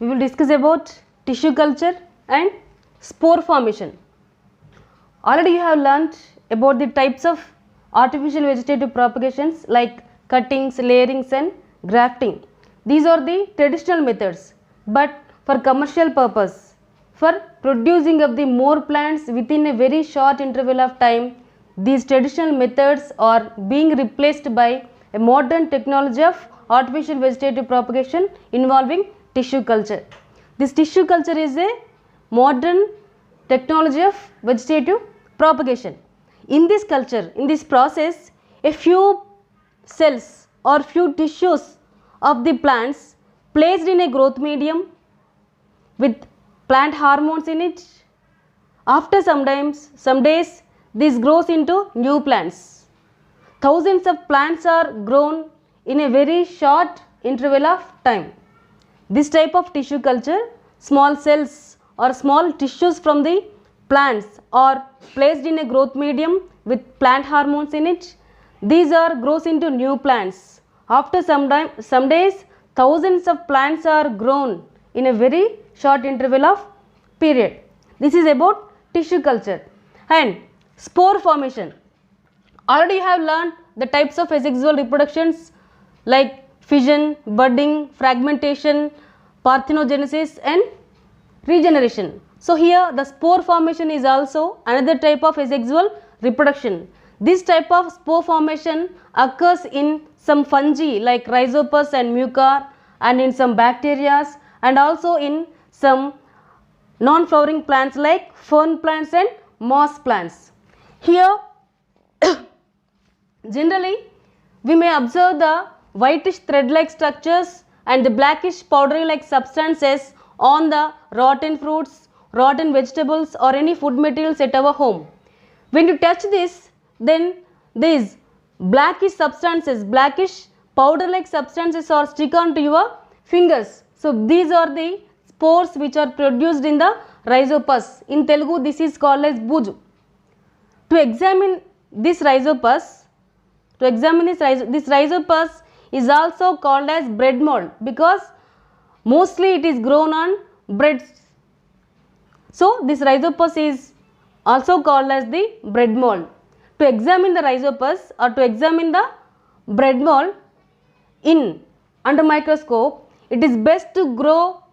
we will discuss about tissue culture and spore formation. Already you have learnt about the types of artificial vegetative propagations like cuttings, layerings and grafting. These are the traditional methods, but for commercial purpose, for producing of the more plants within a very short interval of time, these traditional methods are being replaced by a modern technology of artificial vegetative propagation involving tissue culture. This tissue culture is a modern technology of vegetative propagation. In this culture, in this process, a few cells or few tissues of the plants placed in a growth medium with plant hormones in it. After some days, this grows into new plants. Thousands of plants are grown in a very short interval of time. This type of tissue culture, small cells or small tissues from the plants are placed in a growth medium with plant hormones in it. These are grows into new plants. After some days, thousands of plants are grown in a very short interval of period. This is about tissue culture. And spore formation. Already you have learned the types of asexual reproductions like fission, budding, fragmentation, parthenogenesis and regeneration. So here the spore formation is also another type of asexual reproduction. This type of spore formation occurs in some fungi like Rhizopus and Mucor, and in some bacteria, and also in some non-flowering plants like fern plants and moss plants. Here generally we may observe the whitish thread-like structures and the blackish powdery-like substances on the rotten fruits, rotten vegetables or any food materials at our home. When you touch this, then these blackish substances, blackish powder-like substances are stick on to your fingers. So these are the spores which are produced in the Rhizopus. In Telugu this is called as buju. To examine this Rhizopus, this Rhizopus is also called as bread mold because mostly it is grown on breads. So this Rhizopus is also called as the bread mold. To examine the Rhizopus or to examine the bread mold under microscope, it is best to grow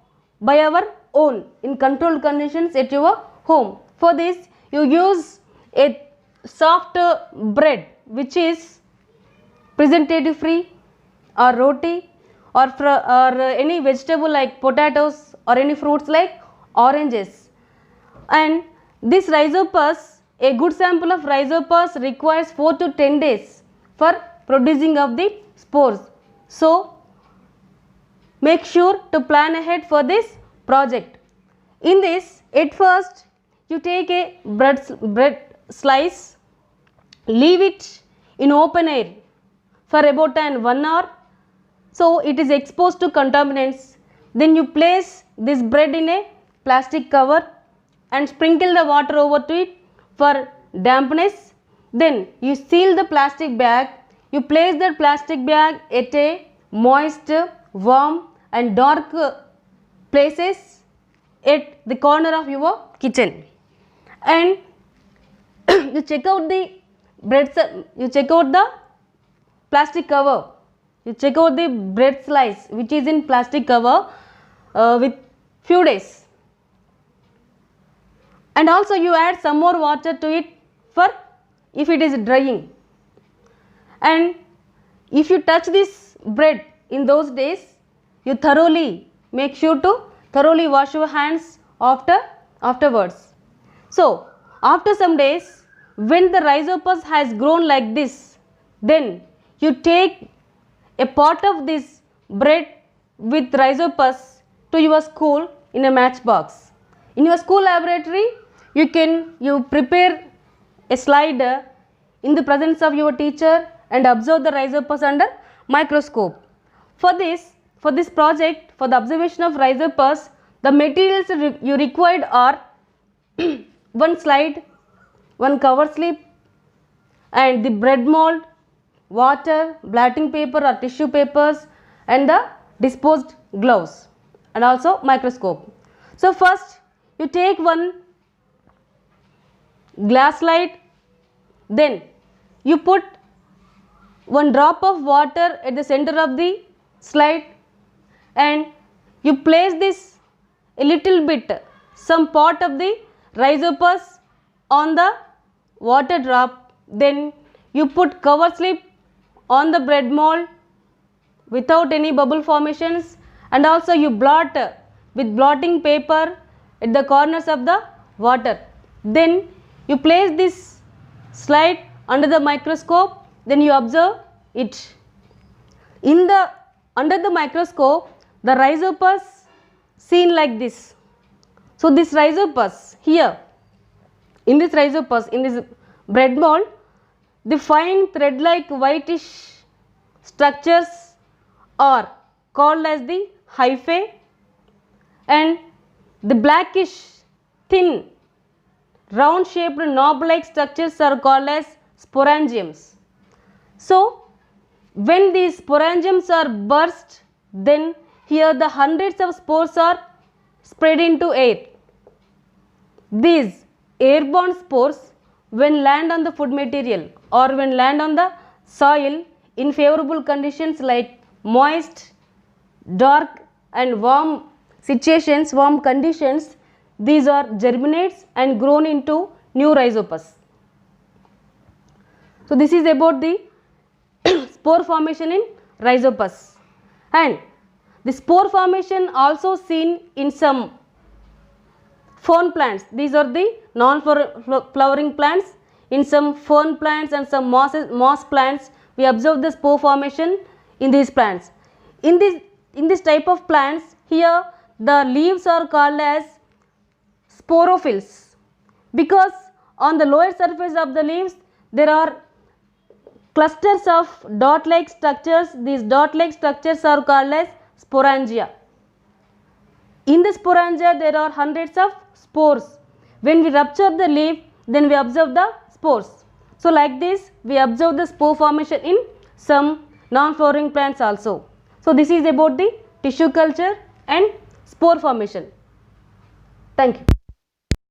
by our own in controlled conditions at your home. For this you use a soft bread which is preservative free or roti or any vegetable like potatoes or any fruits like oranges. And this Rhizopus, a good sample of Rhizopus requires 4 to 10 days for producing of the spores. So make sure to plan ahead for this project. In this, at first you take a bread slice, leave it in open air for about 1 hour. So it is exposed to contaminants. Then you place this bread in a plastic cover and sprinkle the water over to it for dampness. Then you seal the plastic bag. You place that plastic bag at a moist, warm and dark places at the corner of your kitchen. And you check out the plastic cover. You check out the bread slice which is in plastic cover with few days. And also you add some more water to it for if it is drying. And if you touch this bread in those days, you make sure to thoroughly wash your hands afterwards. So after some days, when the Rhizopus has grown like this, then you take a part of this bread with Rhizopus to your school in a matchbox. In your school laboratory, you prepare a slide in the presence of your teacher and observe the Rhizopus under microscope. For this project, for the observation of Rhizopus, the materials you required are one slide, one cover slip and the bread mold, water, blotting paper or tissue papers and the disposed gloves. and also microscope. So first you take one glass slide, then you put one drop of water at the center of the slide and you place this a little bit, some part of the rhizopus on the water drop, then you put cover slip on the bread mold without any bubble formations, and also you blot with blotting paper at the corners of the water. Then you place this slide under the microscope, then you observe it. Under the microscope, the rhizopus seen like this. So this rhizopus here, in this rhizopus, in this bread mold, the fine thread like whitish structures are called as the hyphae, and the blackish thin round shaped knob like structures are called as sporangiums. So when these sporangiums are burst, then here the hundreds of spores are spread into air. These airborne spores, when land on the food material or when land on the soil in favorable conditions like moist, dark and warm situations, warm conditions, these are germinates and grown into new rhizopus. So this is about the spore formation in rhizopus, and the spore formation also seen in some fern plants. These are the non-flowering plants. In some fern plants and some moss plants, we observe the spore formation in these plants. In this type of plants, here the leaves are called as sporophylls, because on the lower surface of the leaves there are clusters of dot-like structures. These dot-like structures are called as sporangia. In the sporangia there are hundreds of spores. When we rupture the leaf, then we observe the spores. So like this we observe the spore formation in some non-flowering plants also. So this is about the tissue culture and spore formation. Thank you.